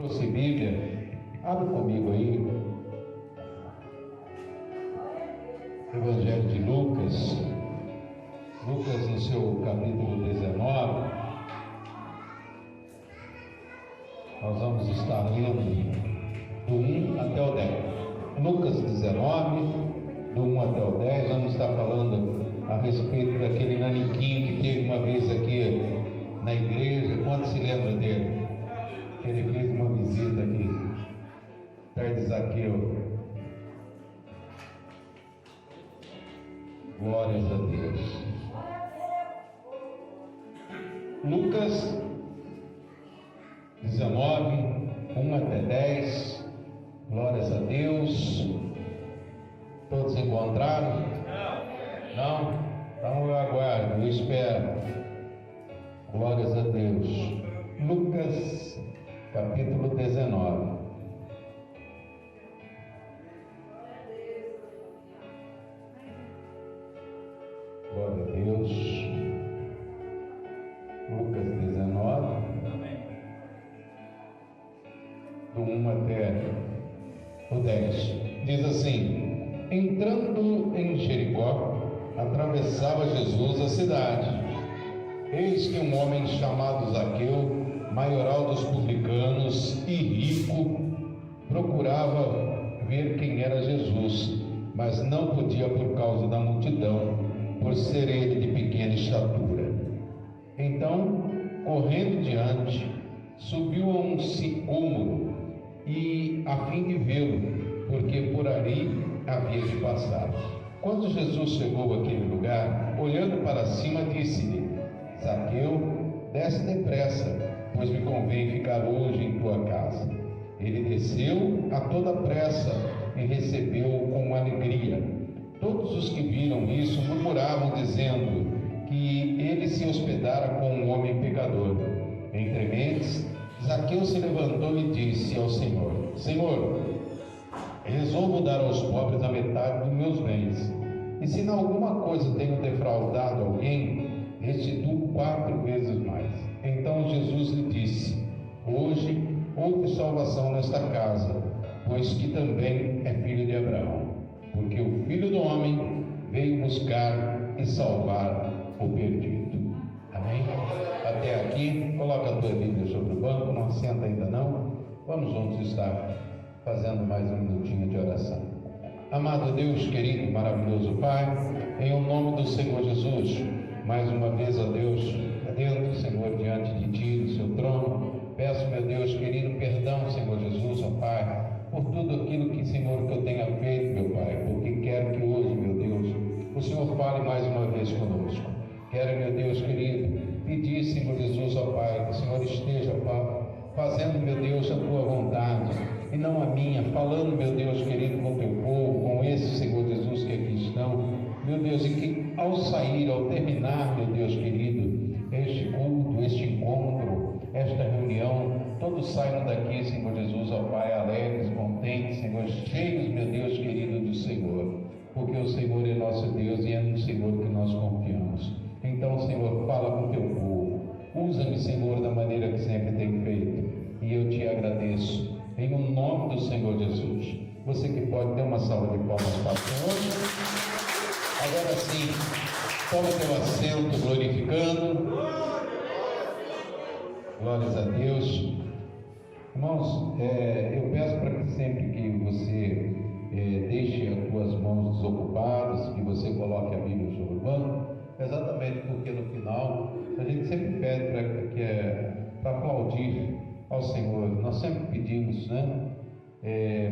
Trouxe Bíblia, abre comigo aí, Evangelho de Lucas, Lucas no seu capítulo 19, nós vamos estar lendo do 1 até o 10. Lucas 19, do 1 até o 10, vamos estar falando a respeito daquele naniquinho que teve uma vez aqui na igreja. Quanto se lembra dele? Ele fez uma visita aqui perto de Zaqueu. Glórias a Deus. Lucas 19, 1 até 10. Glórias a Deus. Todos encontraram? Não? Então eu aguardo, eu espero. Glórias a Deus. Lucas capítulo 19. Glória a Deus. Lucas 19, do 1 até o 10. Diz assim: entrando em Jericó, atravessava Jesus a cidade. Eis que um homem chamado Zaqueu, maioral dos publicanos e rico, procurava ver quem era Jesus, mas não podia por causa da multidão, por ser ele de pequena estatura. Então, correndo diante, subiu a um sicômoro, e a fim de vê-lo, porque por ali havia de passar. Quando Jesus chegou àquele lugar, olhando para cima, disse-lhe: Zaqueu, desce depressa, pois me convém ficar hoje em tua casa. Ele desceu a toda pressa e recebeu-o com alegria. Todos os que viram isso murmuravam, dizendo que ele se hospedara com um homem pecador. Entre mentes, Zaqueu se levantou e disse ao Senhor: Senhor, resolvo dar aos pobres a metade dos meus bens, e se em alguma coisa tenho defraudado alguém, restituo 4 vezes mais. Então Jesus lhe disse: hoje houve salvação nesta casa, pois que também é filho de Abraão, porque o Filho do Homem veio buscar e salvar o perdido. Amém? Até aqui. Coloca a tua Bíblia sobre o banco, não assenta ainda não. Vamos juntos estar fazendo mais um minutinho de oração. Amado Deus, querido e maravilhoso Pai, em o nome do Senhor Jesus, mais uma vez, ó Deus, adentro, Senhor, diante de Ti, no seu trono, peço, meu Deus querido, perdão, Senhor Jesus, ó Pai, por tudo aquilo que, Senhor, que eu tenha feito, meu Pai, porque quero que hoje, meu Deus, o Senhor fale mais uma vez conosco. Quero, meu Deus querido, pedir, Senhor Jesus, ó Pai, que o Senhor esteja, Pai, fazendo, meu Deus, a Tua vontade, e não a minha, falando, meu Deus querido, com o Teu povo, com esse, Senhor Jesus, que aqui estão, meu Deus, e que ao sair, ao terminar, meu Deus querido, este culto, este encontro, esta reunião, todos saiam daqui, Senhor Jesus, ó Pai, alegres, contentes, Senhor, cheios, meu Deus querido, do Senhor, porque o Senhor é nosso Deus e é no Senhor que nós confiamos. Então, Senhor, fala com o Teu povo, usa-me, Senhor, da maneira que sempre tenho feito, e eu Te agradeço, em o nome do Senhor Jesus. Você que pode ter uma salva de palmas para o Senhor. Agora sim, toma teu assento glorificando. Glórias a Deus. Irmãos, eu peço para que sempre que você deixe as tuas mãos desocupadas, que você coloque a Bíblia sobre o banco, exatamente porque no final a gente sempre pede para aplaudir ao Senhor. Nós sempre pedimos, né?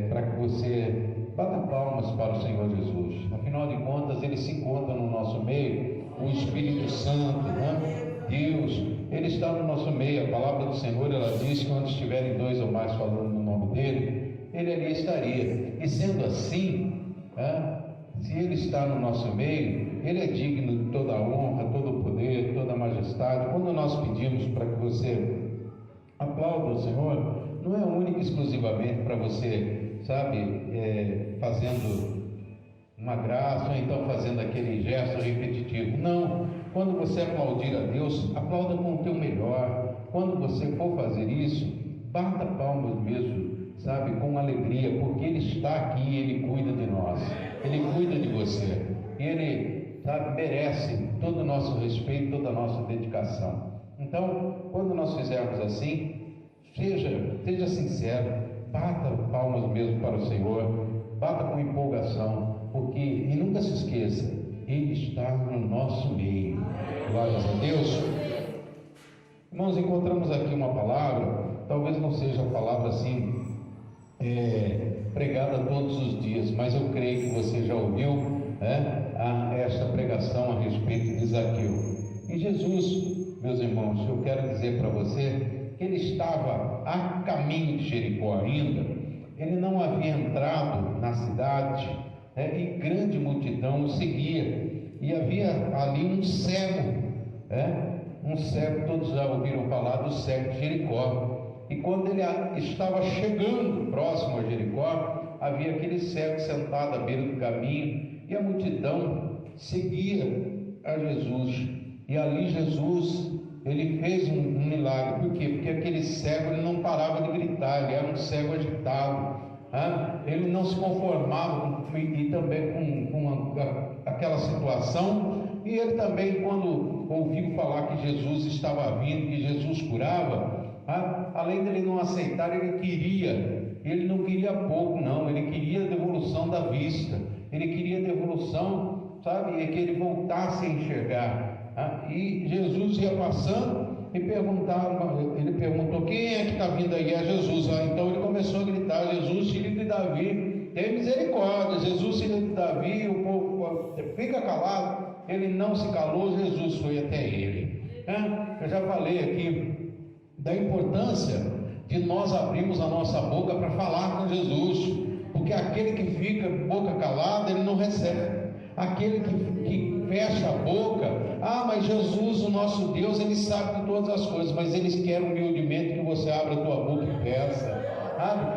Para que você bata palmas para o Senhor Jesus. Afinal de contas, Ele se encontra no nosso meio, o Espírito Santo, né? Deus, Ele está no nosso meio. A palavra do Senhor, ela diz que onde estiverem 2 ou mais falando no nome dEle, Ele ali estaria. E sendo assim, se Ele está no nosso meio, Ele é digno de toda a honra, todo o poder, toda a majestade. Quando nós pedimos para que você aplauda o Senhor, não é única e exclusivamente para você, sabe, fazendo uma graça, ou então fazendo aquele gesto repetitivo. Não, quando você aplaudir a Deus, aplauda com o teu melhor. Quando você for fazer isso, bata palmas mesmo, sabe, com alegria, porque Ele está aqui, Ele cuida de nós, Ele cuida de você, e Ele, sabe, merece todo o nosso respeito, toda a nossa dedicação. Então, quando nós fizermos assim, seja sincero, bata palmas mesmo para o Senhor, bata com empolgação, porque, e nunca se esqueça, Ele está no nosso meio. Glórias a Deus. Irmãos, encontramos aqui uma palavra, talvez não seja a palavra assim pregada todos os dias, mas eu creio que você já ouviu esta pregação a respeito de Zaqueu. E Jesus, meus irmãos, eu quero dizer para você que ele estava a caminho de Jericó ainda, ele não havia entrado na cidade, e grande multidão o seguia, e havia ali um cego, todos já ouviram falar do cego de Jericó. E quando ele estava chegando próximo a Jericó, havia aquele cego sentado à beira do caminho, e a multidão seguia a Jesus. E ali Jesus, ele fez um milagre. Por quê? Porque aquele cego, ele não parava de gritar, ele era um cego agitado, ele não se conformava e também com aquela situação. E ele também, quando ouviu falar que Jesus estava vindo, que Jesus curava, além dele não aceitar, ele não queria pouco, não, ele queria a devolução da vista, ele queria a devolução, sabe, que ele voltasse a enxergar. E Jesus ia passando e ele perguntou: quem é que está vindo aí? É Jesus. Então ele começou a gritar: Jesus, filho de Davi, tem misericórdia. Jesus, filho de Davi. O povo fica calado. Ele não se calou, Jesus foi até ele. Eu já falei aqui da importância de nós abrirmos a nossa boca para falar com Jesus, porque aquele que fica boca calada, ele não recebe. Aquele que fecha a boca, mas Jesus, o nosso Deus, ele sabe de todas as coisas, mas ele quer humildemente que você abra a tua boca e peça,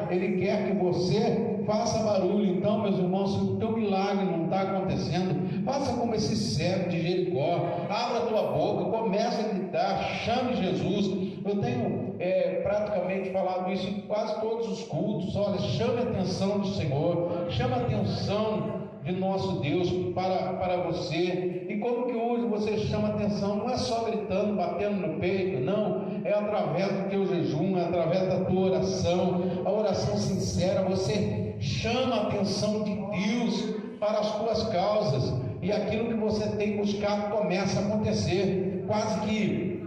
ele quer que você faça barulho. Então, meus irmãos, se o teu milagre não está acontecendo, faça como esse cego de Jericó, abra a tua boca, comece a gritar, chame Jesus. Eu tenho praticamente falado isso em quase todos os cultos. Olha, chame a atenção do Senhor, chame a atenção de nosso Deus para você. E como que hoje você chama a atenção? Não é só gritando, batendo no peito, não, é através do teu jejum, é através da tua oração, a oração sincera. Você chama a atenção de Deus para as tuas causas, e aquilo que você tem buscado começa a acontecer, quase que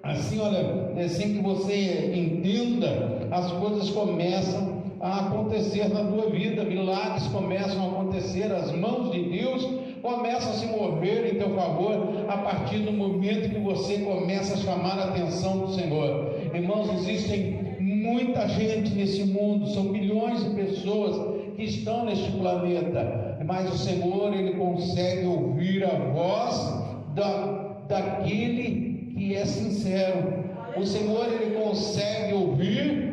assim, olha, assim que você entenda, as coisas começam a acontecer na tua vida, milagres começam a acontecer, as mãos de Deus começam a se mover em teu favor, a partir do momento que você começa a chamar a atenção do Senhor. Irmãos, existem muita gente nesse mundo, são milhões de pessoas que estão neste planeta, mas o Senhor, ele consegue ouvir a voz daquele que é sincero. O Senhor, ele consegue ouvir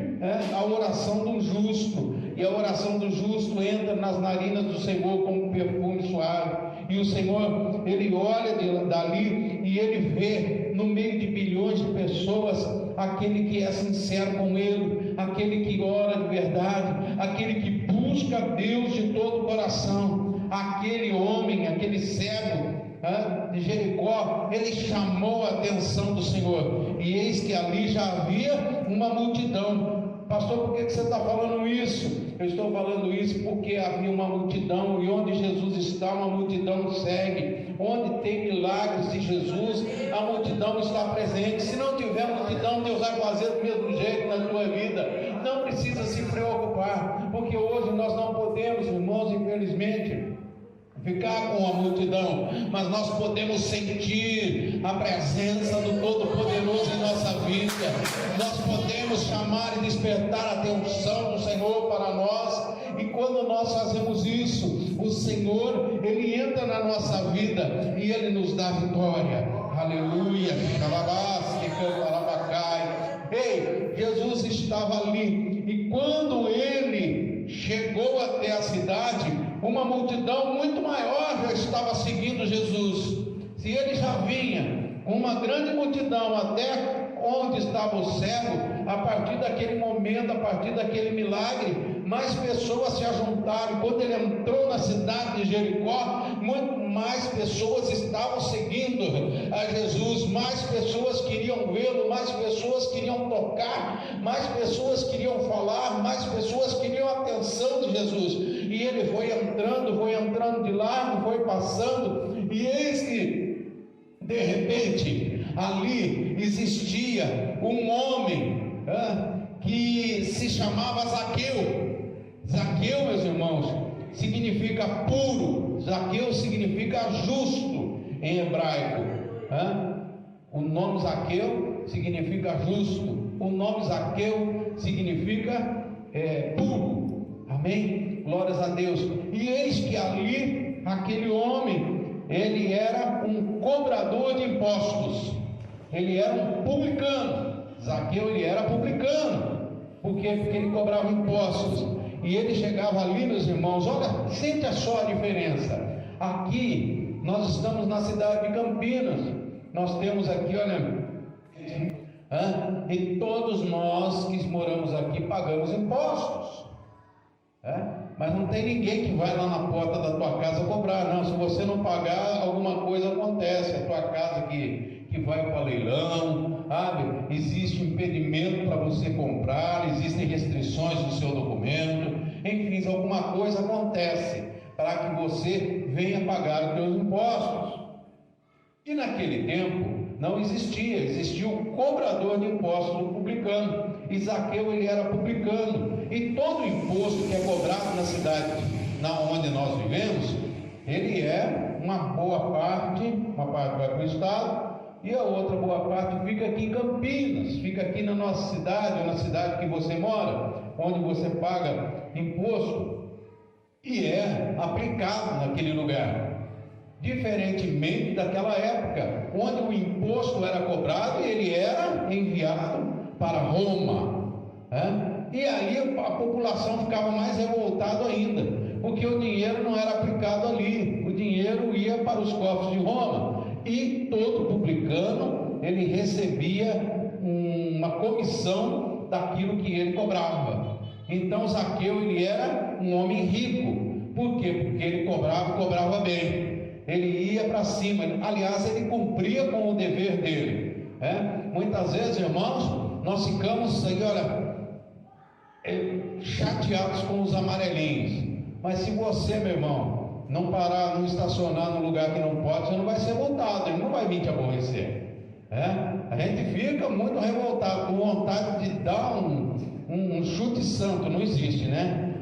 a oração do justo, e a oração do justo entra nas narinas do Senhor como um perfume suave. E o Senhor, ele olha dali e ele vê no meio de bilhões de pessoas aquele que é sincero com ele, aquele que ora de verdade, aquele que busca Deus de todo o coração. Aquele homem, aquele cego de Jericó, ele chamou a atenção do Senhor, e eis que ali já havia uma multidão. Pastor, por que você está falando isso? Eu estou falando isso porque havia uma multidão, e onde Jesus está, uma multidão segue. Onde tem milagres de Jesus, a multidão está presente. Se não tiver multidão, Deus vai fazer do mesmo jeito na tua vida. Não precisa se preocupar, porque hoje nós não podemos, irmãos, infelizmente, ficar com a multidão, mas nós podemos sentir a presença do Todo-Poderoso em nossa vida. Nós podemos chamar e despertar a atenção do Senhor para nós, e quando nós fazemos isso, o Senhor, ele entra na nossa vida e ele nos dá vitória. Aleluia. Ei, Jesus estava ali, e quando ele chegou até a cidade, uma multidão muito maior já estava seguindo Jesus. Se ele já vinha com uma grande multidão até onde estava o cego, a partir daquele momento, a partir daquele milagre, mais pessoas se ajuntaram. Quando ele entrou na cidade de Jericó, muito mais pessoas estavam seguindo a Jesus, mais pessoas queriam vê-lo, mais pessoas queriam tocar, mais pessoas queriam falar, mais pessoas queriam a atenção de Jesus. E ele foi entrando de largo, foi passando, e eis que de repente ali existia um homem que se chamava Zaqueu. Zaqueu, meus irmãos, significa puro. Zaqueu significa justo em hebraico. O nome Zaqueu significa justo. O nome Zaqueu significa puro. Amém? Glórias a Deus. E eis que ali, aquele homem, ele era um cobrador de impostos. Ele era um publicano. Zaqueu, ele era publicano. Por quê? Porque ele cobrava impostos. E ele chegava ali, meus irmãos, olha, sente só a diferença. Aqui, nós estamos na cidade de Campinas. Nós temos aqui, olha, e todos nós que moramos aqui pagamos impostos. Mas não tem ninguém que vai lá na porta da tua casa cobrar, não. Se você não pagar, alguma coisa acontece. A tua casa que vai para leilão, sabe? Existe impedimento para você comprar, existem restrições no seu documento, enfim, alguma coisa acontece para que você venha pagar os seus impostos. E naquele tempo não existia o cobrador de impostos, o publicano. E Zaqueu, ele era publicano, e todo o imposto que é cobrado na cidade onde nós vivemos, ele é uma boa parte, uma parte vai para o estado, e a outra boa parte fica aqui em Campinas, fica aqui na nossa cidade, ou na cidade que você mora, onde você paga imposto, e é aplicado naquele lugar. Diferentemente daquela época, onde o imposto era cobrado e ele era enviado para Roma, e aí a população ficava mais revoltada ainda, porque o dinheiro não era aplicado ali, o dinheiro ia para os cofres de Roma, e todo publicano, ele recebia uma comissão daquilo que ele cobrava. Então Zaqueu, ele era um homem rico. Por quê? Porque ele cobrava bem. Ele ia para cima, aliás, ele cumpria com o dever dele. Muitas vezes, irmãos, nós ficamos aí, olha, chateados com os amarelinhos. Mas se você, meu irmão, não parar, não estacionar no lugar que não pode, você não vai ser multado, ele não vai vir te aborrecer. A gente fica muito revoltado, com vontade de dar um chute santo, não existe, né?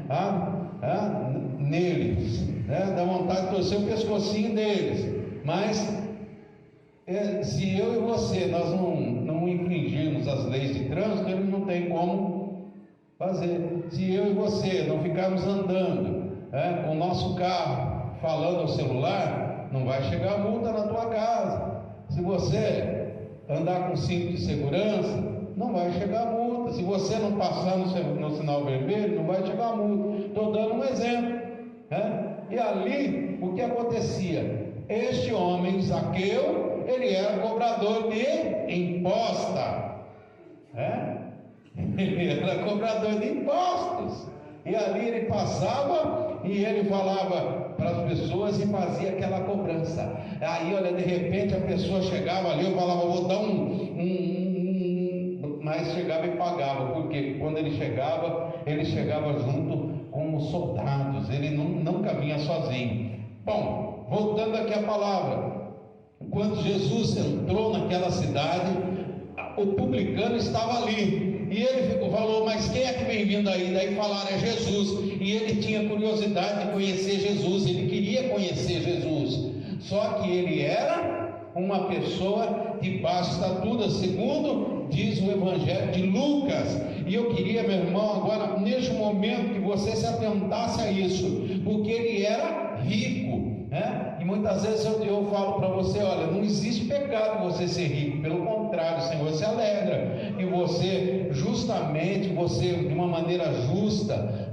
Neles, dá vontade de torcer o pescocinho deles. Mas se eu e você, nós não infringirmos as leis de trânsito, eles não tem como fazer. Se eu e você não ficarmos andando com o nosso carro, falando ao celular, não vai chegar a multa na tua casa. Se você andar com cinto de segurança, não vai chegar a multa. Se você não passar no sinal vermelho, não vai chegar a multa. Estou dando um exemplo. E ali, o que acontecia? Este homem, Zaqueu, ele era cobrador de impostos. Ele era cobrador de impostos. E ali ele passava e ele falava para as pessoas e fazia aquela cobrança. Aí, olha, de repente a pessoa chegava ali, eu falava, vou dar mas chegava e pagava, porque quando ele chegava junto com os soldados, ele nunca vinha sozinho. Bom, voltando aqui à palavra, quando Jesus entrou naquela cidade, o publicano estava ali, e ele falou, mas quem é que vem vindo aí? Daí falaram, é Jesus. E ele tinha curiosidade de conhecer Jesus, ele queria conhecer Jesus, só que ele era uma pessoa de baixa estatura, segundo diz o Evangelho de Lucas. E eu queria, meu irmão, agora neste momento, que você se atentasse a isso, porque ele era rico, E muitas vezes eu falo para você, olha, não existe pecado você ser rico, pelo contrário, o Senhor se alegra, e você, justamente, você, de uma maneira justa,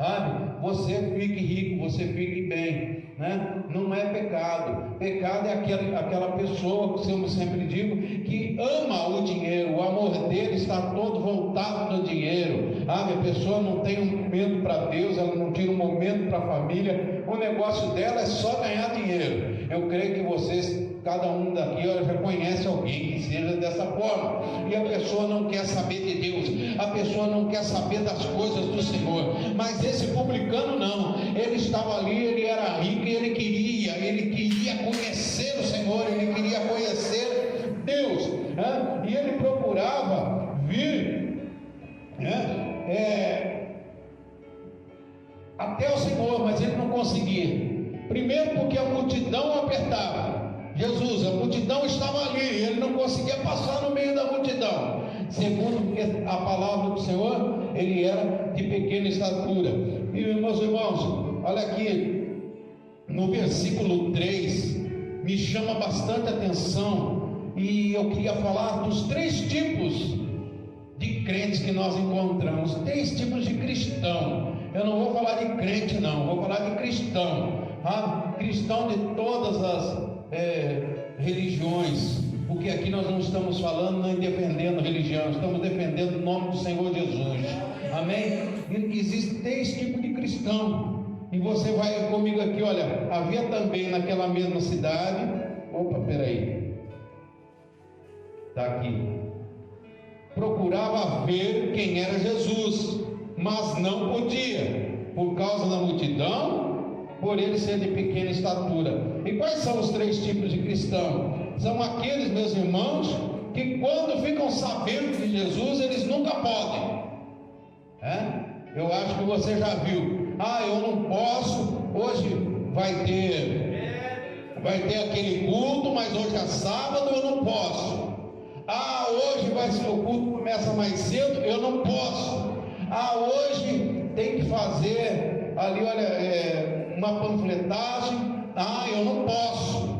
você fique rico, você fique bem. né? Não é pecado. Pecado é aquela pessoa, que eu sempre digo, que ama o dinheiro. O amor dele está todo voltado no dinheiro. A pessoa não tem um momento para Deus, ela não tira um momento para a família. O negócio dela é só ganhar dinheiro. Eu creio que vocês, cada um daqui, já conhece alguém que seja dessa forma. E a pessoa não quer saber de Deus, a pessoa não quer saber das coisas do Senhor. Mas esse publicano não, ele estava ali, ele era rico e ele queria conhecer o Senhor, ele queria conhecer Deus, né? E ele procurava vir, né? Até o Senhor, mas ele não conseguia. Primeiro porque a multidão apertava Jesus, a multidão estava ali, ele não conseguia passar no meio da multidão. Segundo, porque a palavra do Senhor, ele era de pequena estatura. E meus irmãos, olha aqui, no versículo 3, me chama bastante atenção, e eu queria falar dos 3 tipos de crentes que nós encontramos, 3 tipos de cristão. Eu não vou falar de crente não, vou falar de cristão, cristão de todas as religiões, porque aqui nós não estamos falando nem defendendo religião, estamos defendendo o nome do Senhor Jesus, amém? E existem 3 tipos de cristão, e você vai comigo aqui, olha, havia também naquela mesma cidade, está aqui, procurava ver quem era Jesus, mas não podia, por causa da multidão, por ele ser de pequena estatura. E quais são os 3 tipos de cristão? São aqueles, meus irmãos, que quando ficam sabendo de Jesus, eles nunca podem. Eu acho que você já viu. Eu não posso, hoje vai ter aquele culto, mas hoje é sábado, eu não posso. Hoje o culto começa mais cedo, eu não posso. Hoje tem que fazer ali, olha, uma panfletagem, eu não posso.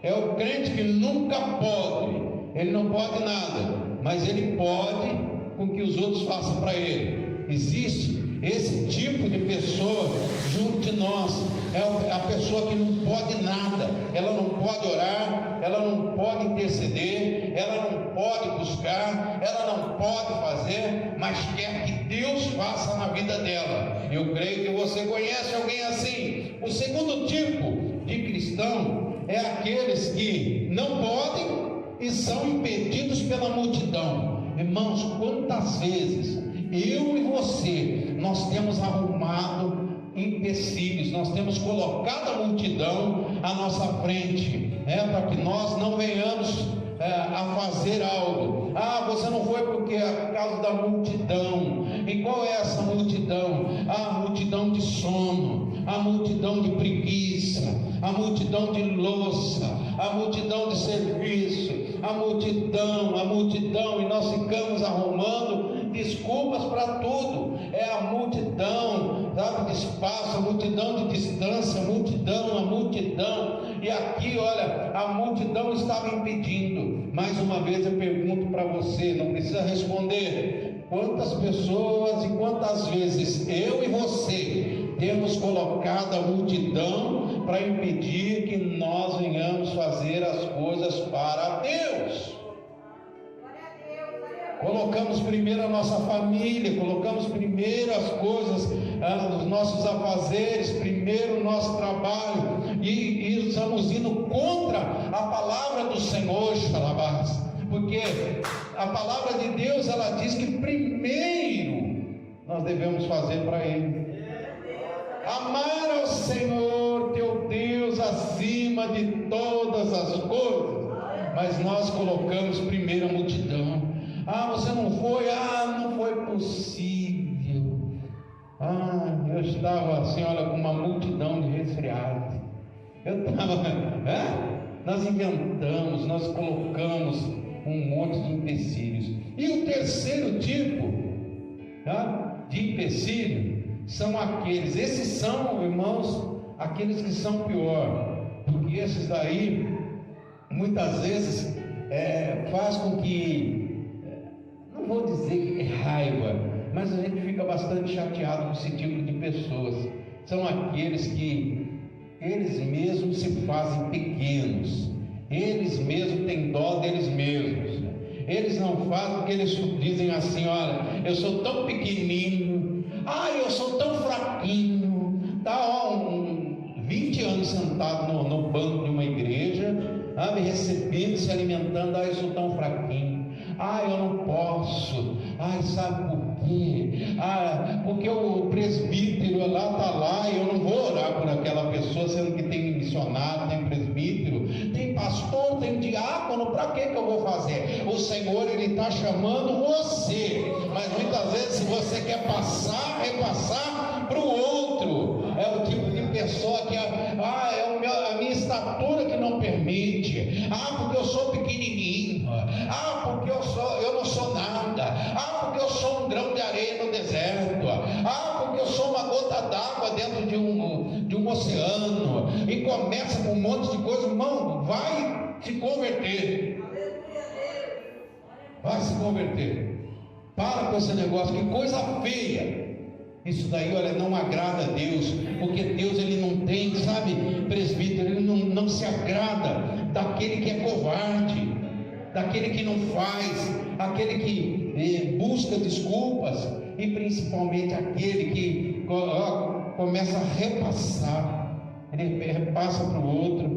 É o crente que nunca pode, ele não pode nada, mas ele pode com que os outros façam para ele. Existe esse tipo de pessoa junto de nós, é a pessoa que não pode nada, ela não pode orar, ela não pode interceder, ela não pode buscar, ela não pode fazer, mas quer que Deus faça na vida dela. Eu creio que você conhece alguém assim. O segundo tipo de cristão é aqueles que não podem e são impedidos pela multidão. Irmãos, quantas vezes eu e você, nós temos arrumado empecilhos, nós temos colocado a multidão à nossa frente, para que nós não venhamos a fazer algo. Você não foi porque é por causa da multidão. E qual é essa multidão? A multidão de sono, a multidão de preguiça, a multidão de louça, a multidão de serviço, a multidão, e nós ficamos arrumando desculpas para tudo. É a multidão, de espaço, a multidão de distância, a multidão. E aqui, olha, a multidão estava impedindo. Mais uma vez eu pergunto para você, não precisa responder: quantas pessoas e quantas vezes eu e você temos colocado a multidão para impedir que nós venhamos fazer as coisas para Deus? Colocamos primeiro a nossa família, colocamos primeiro as coisas, os nossos afazeres, primeiro o nosso trabalho, e estamos indo contra a palavra do Senhor, Xalabás, porque a palavra de Deus, ela diz que primeiro nós devemos fazer para Ele. Amar ao Senhor teu Deus acima de todas as coisas, mas nós colocamos primeiro a multidão. Você não foi? Não foi possível. Eu estava assim, olha, com uma multidão de resfriados. Nós inventamos, nós colocamos um monte de empecilhos. E o terceiro tipo de empecilho são esses são, irmãos, aqueles que são pior, porque esses daí, muitas vezes, faz com que, não vou dizer raiva, mas a gente fica bastante chateado com esse tipo de pessoas. São aqueles que eles mesmos se fazem pequenos, eles mesmos têm dó deles mesmos. Eles não fazem porque eles dizem assim: olha, eu sou tão pequenininho, eu sou tão fraquinho. Está 20 anos sentado no banco de uma igreja, recebendo, se alimentando. Eu sou tão fraquinho, eu não posso. Sabe por quê? Porque o presbítero lá está lá, e eu não vou orar por aquela pessoa, sendo que tem missionário, tem presbítero, tem pastor, tem diácono. Para que eu vou fazer? O Senhor, Ele está chamando você, mas muitas vezes, se você quer repassar para o outro, é o tipo de pessoa que a minha estatura que não permite, porque eu sou pequenininho, porque eu não sou nada, porque eu sou um grão de areia no deserto, porque eu sou uma gota d'água dentro de um oceano, e começa com um monte de coisa. Irmão, vai se converter, vai se converter. Para com esse negócio, que coisa feia. Isso daí, olha, não agrada a Deus, porque Deus, Ele não tem, sabe, presbítero, Ele não se agrada daquele que é covarde, daquele que não faz, aquele que busca desculpas, e principalmente aquele que começa a repassar. Ele repassa para o outro.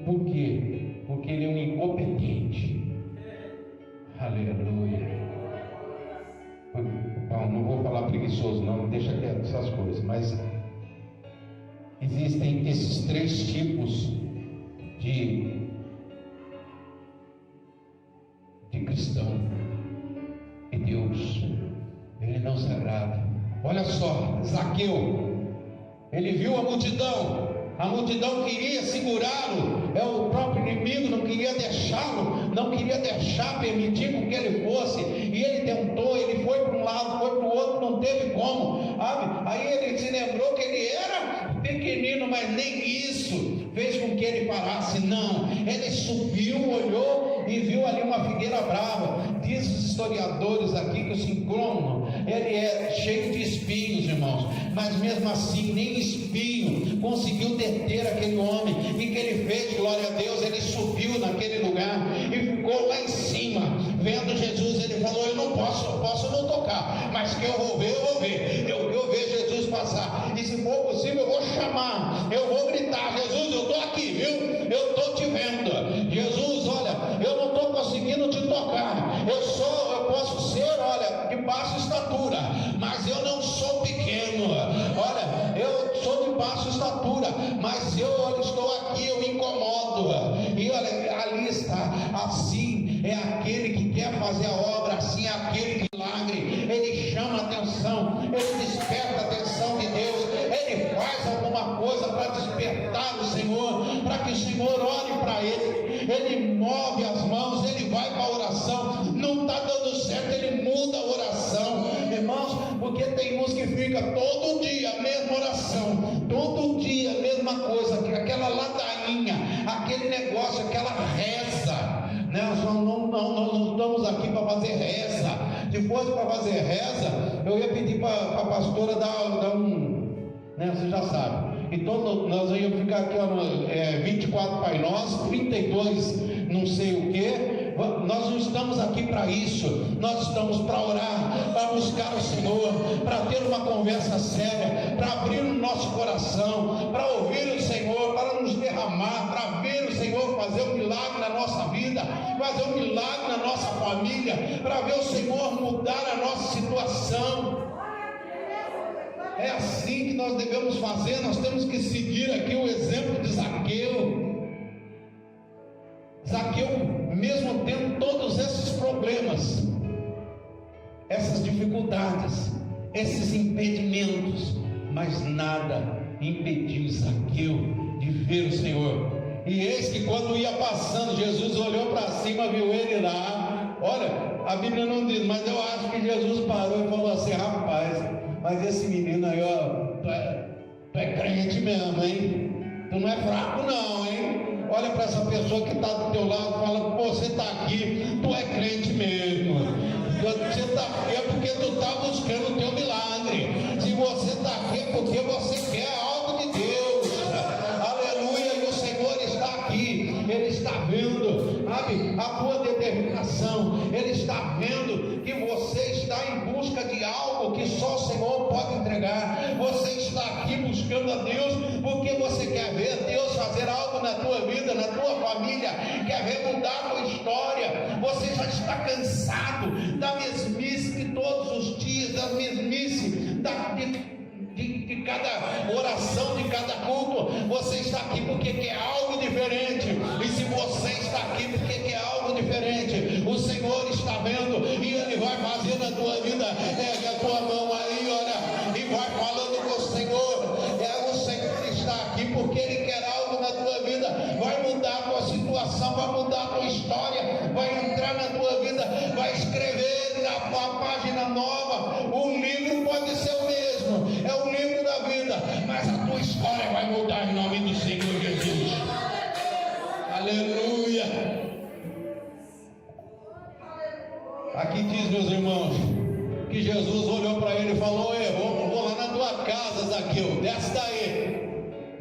Por quê? Porque ele é um incompetente. Aleluia. Não vou falar preguiçoso, não, deixa quieto essas coisas, mas existem esses 3 tipos de cristão, e Deus, Ele não se agrada. Olha só, Zaqueu, ele viu a multidão queria segurá-lo, o próprio inimigo não queria deixá-lo, não queria permitir com que ele fosse, e ele tentou, ele foi para um lado, foi para o outro, não teve como, aí ele se lembrou que ele era pequenino, mas nem isso fez com que ele parasse. Não, ele subiu, olhou e viu ali uma figueira brava. Diz os historiadores aqui que o sincromo, ele é cheio de espinhos, irmãos, mas mesmo assim nem espinho conseguiu deter aquele homem. E que ele fez? Glória a Deus, ele subiu naquele lugar e ficou lá em cima, vendo Jesus. Ele falou: eu não posso não tocar, mas que eu vou ver, eu vou ver Jesus passar, e se for possível eu vou chamar, eu vou gritar: Jesus, eu estou aqui, viu? Eu estou te vendo. Jesus, olha, eu não estou conseguindo te tocar, eu posso ser, olha, de baixa estatura, mas eu não sou pequeno. Olha, eu sou de baixa estatura, mas eu estou aqui, eu me incomodo. E olha, ali está. Assim é aquele que quer fazer a obra, assim é aquele que milagre, ele chama a atenção, ele desperta a atenção de Deus, ele faz alguma coisa para despertar o Senhor, para que o Senhor olhe para ele move as mãos, ele vai para a oração. Não está dando certo, ele muda a oração, irmãos, porque tem uns que fica todo dia a mesma oração, todo dia a mesma coisa, aquela ladainha, aquele negócio, aquela reza, né? Nós não estamos aqui para fazer reza. Se fosse para fazer reza, eu ia pedir para a pastora dar né? Você já sabe. Então nós íamos ficar aqui 24 Pai Nosso, 32 não sei o que. Nós não estamos aqui para isso. Nós estamos para orar, para buscar o Senhor, para ter uma conversa séria, para abrir o nosso coração, para ouvir o Senhor, para nos derramar, para ver o Senhor fazer um milagre na nossa vida, fazer um milagre na nossa família, para ver o Senhor mudar a nossa situação. É assim que nós devemos fazer. Nós temos que seguir aqui o exemplo de Zaqueu. Zaqueu, mesmo tendo todos esses problemas, essas dificuldades, esses impedimentos, mas nada impediu Zaqueu de ver o Senhor. E eis que quando ia passando, Jesus olhou para cima, viu ele lá. Olha, a Bíblia não diz, mas eu acho que Jesus parou e falou assim: rapaz, mas esse menino aí, tu é crente mesmo, hein? Tu não é fraco não, hein? Olha para essa pessoa que está do teu lado e fala: pô, você está aqui, tu é crente mesmo. Você está aqui é porque tu está buscando o teu milagre. Se você está aqui é porque você quer algo de Deus. Aleluia. está vendo, sabe, a tua determinação, Ele está vendo que você está em busca de algo que só o Senhor pode entregar. Você está aqui buscando a Deus porque você quer ver Deus fazer algo na tua vida, na tua família, quer ver mudar a tua história. Você já está cansado da mesmice de todos os dias, da mesmice de cada oração, de cada culto. Você está aqui porque quer algo diferente. E se você está aqui porque quer algo diferente, o Senhor está vendo e Ele vai fazer na tua vida. Pega a tua mão aí, olha, e vai falando com o Senhor. O Senhor está aqui porque Ele quer algo na tua vida. Vai mudar a tua situação, vai mudar a tua história, vai entrar na tua vida, vai escrever na página nova. O livro pode ser o mesmo, é o livro da vida, mas a tua história vai mudar em nome do Senhor Jesus. Aleluia. Aqui diz, meus irmãos, que Jesus olhou para ele e falou: vou lá na tua casa, Zaqueu, desce daí.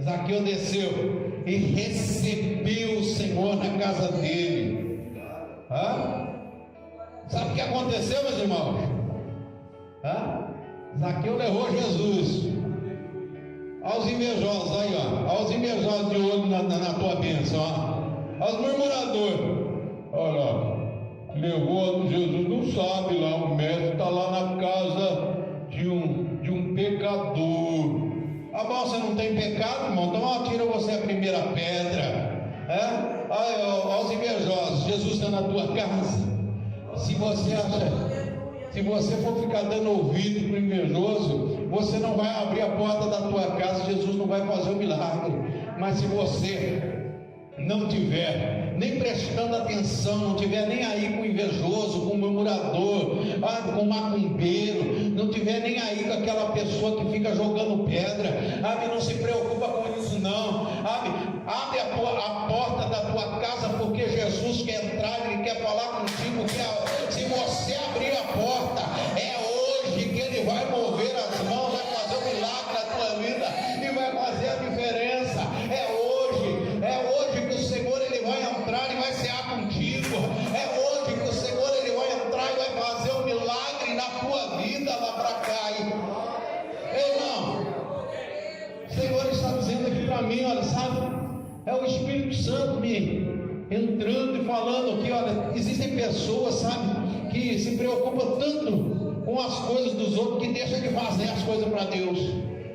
Zaqueu desceu e recebeu o Senhor na casa dele. Sabe o que aconteceu, meus irmãos? Zaqueu levou Jesus. Aos invejosos aí, ó, aos invejosos de olho na tua bênção, ó, aos murmuradores. Olha, levou Jesus, não sabe lá, o mestre está lá na casa de um pecador. Bom, você não tem pecado, irmão, então atira você a primeira pedra. Aos invejosos, Jesus está na tua casa. Se você for ficar dando ouvido para o invejoso, você não vai abrir a porta da tua casa, Jesus não vai fazer o milagre. Mas se você não tiver nem prestando atenção, não tiver nem aí com o invejoso, com o murmurador, com o macumbeiro, não tiver nem aí com aquela pessoa que fica jogando pedra, não se preocupa com isso não, abre a porta da tua casa, porque Jesus quer entrar, Ele quer falar contigo. Se você abrir a porta, é hoje que Ele vai mover as mãos, vai fazer um milagre na tua vida e vai fazer a diferença. É hoje que o Senhor Ele vai entrar e vai cear contigo. É hoje que o Senhor Ele vai entrar e vai fazer um milagre na tua vida lá para cá. Irmão, o Senhor está dizendo aqui para mim, olha, sabe? É o Espírito Santo me entrando e falando aqui, olha, existem pessoas, sabe, que se preocupam tanto com as coisas dos outros que deixam de fazer as coisas para Deus.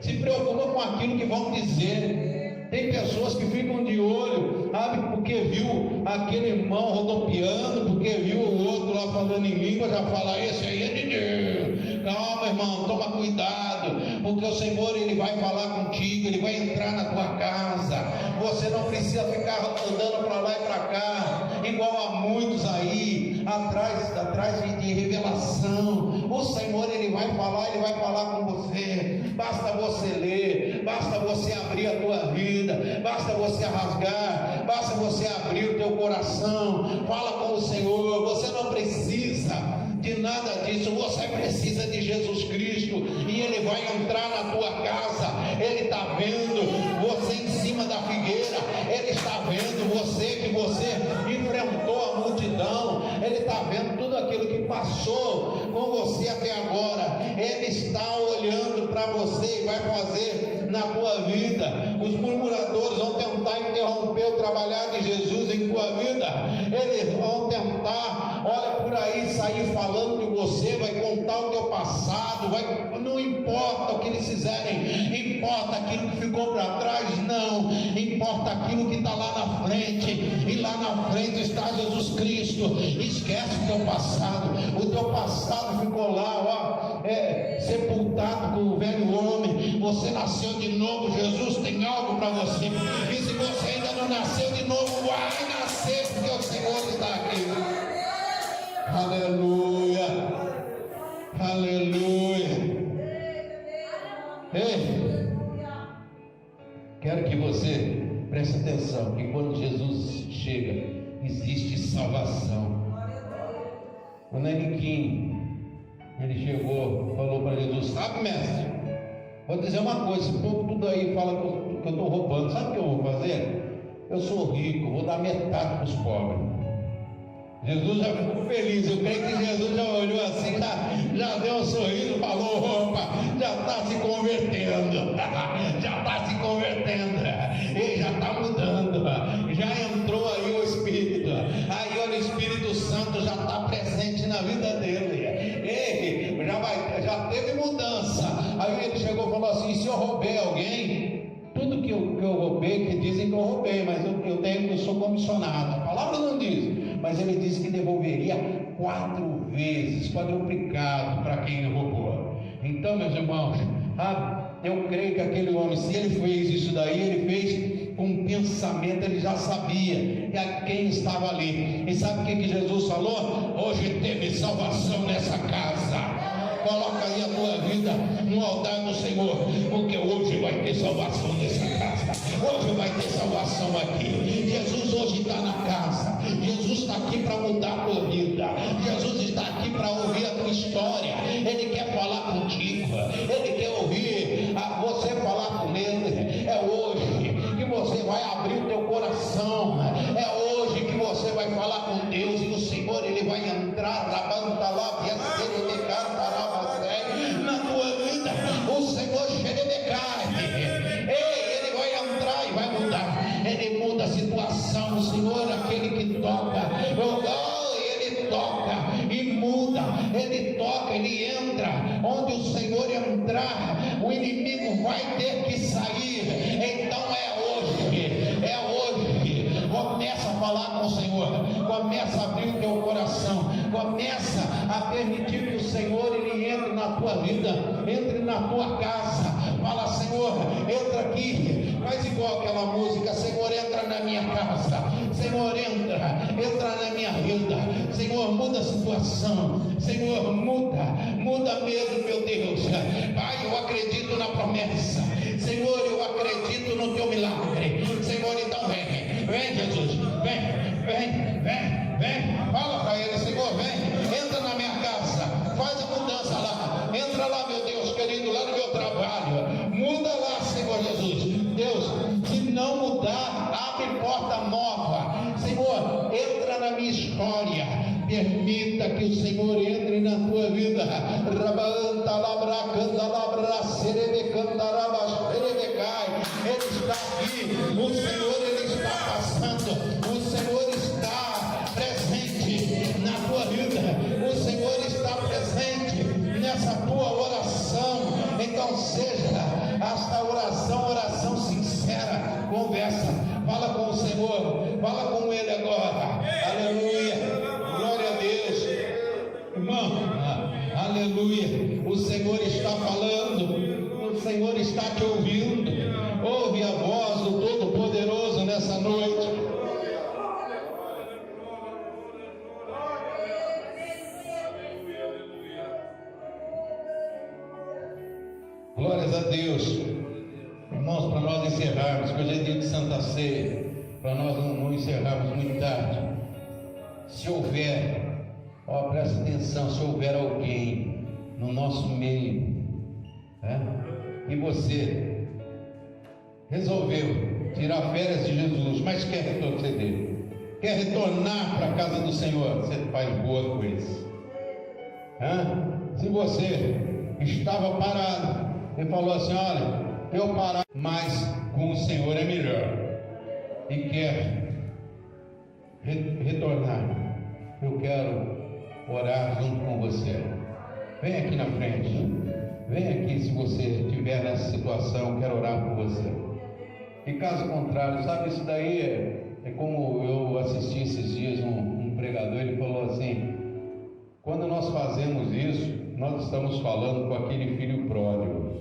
Se preocupam com aquilo que vão dizer. Tem pessoas que ficam de olho, sabe, porque viu aquele irmão rodopiando, porque viu o outro lá falando em língua, já fala: esse aí é de Deus. Calma, irmão, toma cuidado, porque o Senhor Ele vai falar contigo, Ele vai entrar na tua casa. Você não precisa ficar andando para lá e para cá, igual a muitos aí, atrás de revelação. O Senhor Ele vai falar com você. Basta você ler, basta você abrir a tua vida, basta você rasgar, basta você abrir o teu coração. Fala com o Senhor. Você não precisa de nada disso, você precisa de Jesus Cristo, e Ele vai entrar na tua casa. Ele está vendo você em cima da figueira, Ele está vendo que você enfrentou a multidão, Ele está vendo tudo aquilo que passou com você até agora. Ele está olhando para você e vai fazer na tua vida. Os murmuradores vão tentar interromper o trabalhar de Jesus em tua vida. Eles vão tentar, olha, por aí sair falando de você, vai contar o teu passado, não importa o que eles fizerem, importa aquilo que ficou para trás, não, importa aquilo que está lá na frente, e lá na frente está Jesus Cristo. Esquece o teu passado ficou lá, sepultado com o velho homem. Você nasceu de novo, Jesus tem algo para você, e se você ainda não nasceu de novo, vai nascer, porque o Senhor está aqui. Aleluia, aleluia. Ei, quero que você preste atenção, que quando Jesus chega, existe salvação. O Naniquim, ele chegou, falou para Jesus: sabe, mestre, vou dizer uma coisa, esse povo tudo aí fala que eu estou roubando, sabe o que eu vou fazer? eu sou rico, vou dar metade para os pobres. Jesus já ficou feliz. Eu creio que Jesus já olhou assim, já deu um sorriso, falou: opa, já está se convertendo, já está se convertendo, ele já está mudando, já entrou aí o Espírito, aí olha, o Espírito Santo já está presente na vida dele, ele já teve mudança. Aí ele chegou e falou assim: se eu roubei alguém, tudo que eu roubei, que dizem que eu roubei, mas eu sou comissionado, a palavra não diz, mas ele disse que devolveria 4 vezes, quadruplicado para quem ele roubou. Então, meus irmãos, eu creio que aquele homem, se ele fez isso daí, ele fez com um pensamento, ele já sabia quem estava ali. E sabe o que Jesus falou? Hoje teve salvação nessa casa. Coloca aí a tua vida no altar do Senhor, porque hoje vai ter salvação nessa casa, hoje vai ter salvação aqui. Jesus hoje está na casa, Jesus está aqui para mudar a tua vida, Jesus está aqui para ouvir a tua história, Ele quer falar contigo, Ele quer ouvir você falar com Ele. É hoje que você vai abrir o teu coração, é hoje que você vai falar com Deus, e o Senhor Ele vai entrar na banda lá, na tua vida. O Senhor ele vai entrar e vai mudar. Ele muda a situação. O Senhor é aquele que toca. Ele toca e muda. Ele toca, ele entra. Onde o Senhor entrar, o inimigo vai ter que sair. Então é hoje. É hoje. Começa a falar com o Senhor. Começa a abrir o teu coração. Começa a permitir que o Senhor ele entre na tua vida, entre na tua casa. Fala: Senhor, entra aqui. Faz igual aquela música: Senhor, entra na minha casa. Senhor, entra na minha vida. Senhor, muda a situação. Senhor, muda mesmo, meu Deus. Pai, eu acredito na promessa. Senhor, eu acredito no teu milagre. Senhor, então vem Jesus, vem, fala para ele: Senhor, vem, entra na minha casa, faz a mudança lá, entra lá, meu Deus querido, lá no meu trabalho, muda lá, Senhor Jesus. Deus, se não mudar, abre porta nova. Senhor, entra na minha história, permita que o Senhor entre na tua vida. Ele está aqui, o Senhor ele está passando, o Senhor está presente na tua vida, o Senhor está presente nessa tua oração. Então seja esta oração sincera, conversa, fala com o Senhor, fala com Ele agora. Aleluia, glória a Deus, irmão, aleluia. O Senhor está falando, o Senhor está te ouvindo. Ouve a voz do Todo-Poderoso nessa noite. Glórias a Deus. Irmãos, para nós encerrarmos, que hoje é dia de Santa Ceia, para nós não encerrarmos muito tarde. Se houver, presta atenção, se houver alguém no nosso meio, e você resolveu tirar férias de Jesus, mas quer retroceder, quer retornar para a casa do Senhor, você faz boa coisa. Se você estava parado e falou assim: olha, eu parar, mas com o Senhor é melhor, e quer retornar, eu quero orar junto com você. Vem aqui na frente, vem aqui. Se você estiver nessa situação, eu quero orar por você. E caso contrário, sabe, isso daí é como eu assisti esses dias um pregador, ele falou assim: quando nós fazemos isso, nós estamos falando com aquele filho pródigo.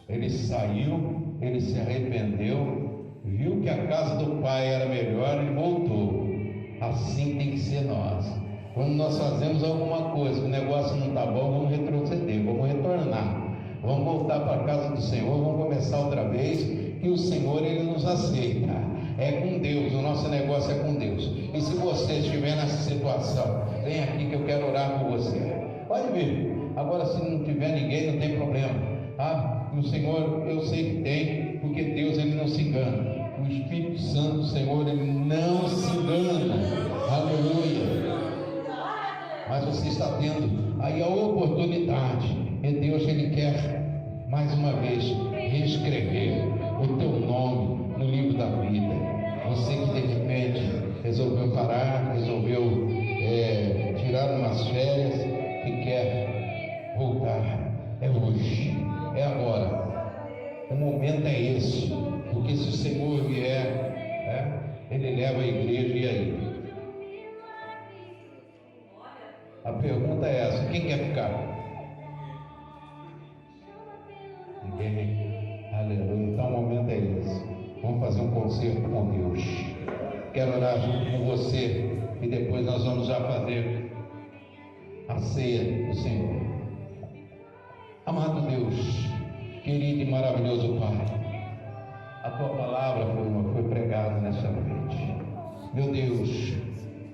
Ele saiu, ele se arrependeu, viu que a casa do pai era melhor e voltou. Assim tem que ser nós. Quando nós fazemos alguma coisa, o negócio não está bom, vamos retroceder, vamos retornar, vamos voltar para a casa do Senhor, vamos começar outra vez, que o Senhor ele nos aceita. É com Deus, o nosso negócio é com Deus. E se você estiver nessa situação, vem aqui que eu quero orar por você. Pode vir. Agora, se não tiver ninguém, não tem problema. O Senhor, eu sei que tem, porque Deus ele não se engana. O Espírito Santo, Senhor, ele não se engana. Aleluia. Mas você está tendo aí a oportunidade. E Deus, ele quer mais uma vez reescrever o teu nome no livro da vida. Você que de repente resolveu parar, resolveu tirar umas férias e quer voltar. É hoje, é agora. O momento é esse. Porque se o Senhor vier, ele leva a igreja. E aí? A pergunta é essa: quem quer ficar? Ninguém. Aleluia. Então o momento é esse. Vamos fazer um concerto com Deus. Quero orar junto com você e depois nós vamos já fazer a ceia do Senhor. Amado Deus, querido e maravilhoso Pai, a tua palavra foi pregada nessa noite. Meu Deus,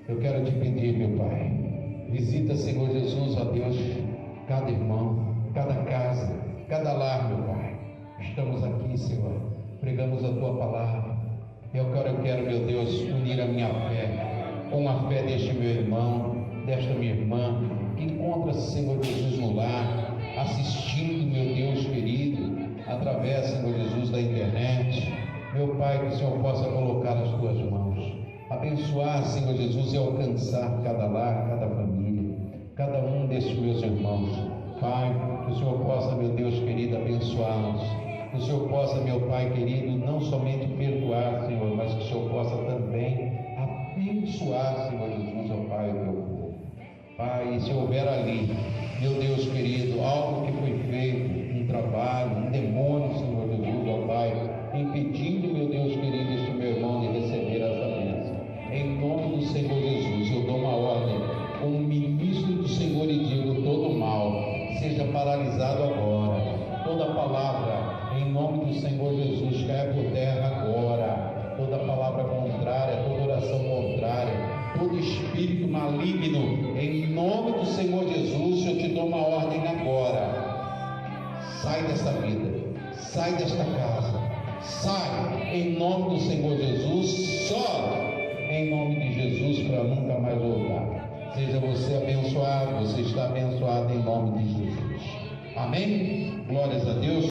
eu quero te pedir, meu Pai, visita, Senhor Jesus, ó Deus, cada irmão, cada casa, cada lar, meu Pai. Estamos aqui, Senhor, pregamos a tua palavra. Eu quero, meu Deus, unir a minha fé com a fé deste meu irmão, desta minha irmã, que encontra-se, Senhor Jesus, no lar, assistindo, meu Deus querido, através, Senhor Jesus, da internet. Meu Pai, que o Senhor possa colocar as tuas mãos, abençoar, Senhor Jesus, e alcançar cada lar, cada família, cada um destes meus irmãos. Pai, que o Senhor possa, meu Deus querido, abençoá-los. Que o Senhor possa, meu Pai querido, não somente perdoar, Senhor, mas que o Senhor possa também abençoar, Senhor Jesus, ó Pai, o teu povo. Pai, se houver ali, meu Deus querido, algo que foi feito, um trabalho, um demônio, Senhor Jesus, ó Pai, impedindo, meu Deus querido, este meu irmão de receber essa bênção, em nome do Senhor Jesus, eu dou uma ordem como ministro do Senhor e digo: todo mal seja paralisado agora. Toda palavra em nome do Senhor Jesus caia por terra agora. Toda palavra contrária, toda oração contrária, todo espírito maligno, em nome do Senhor Jesus, eu te dou uma ordem agora. Sai desta vida, sai desta casa, sai em nome do Senhor Jesus, só em nome de Jesus, para nunca mais voltar. Seja você abençoado, você está abençoado em nome de Jesus. Amém? Glórias a Deus.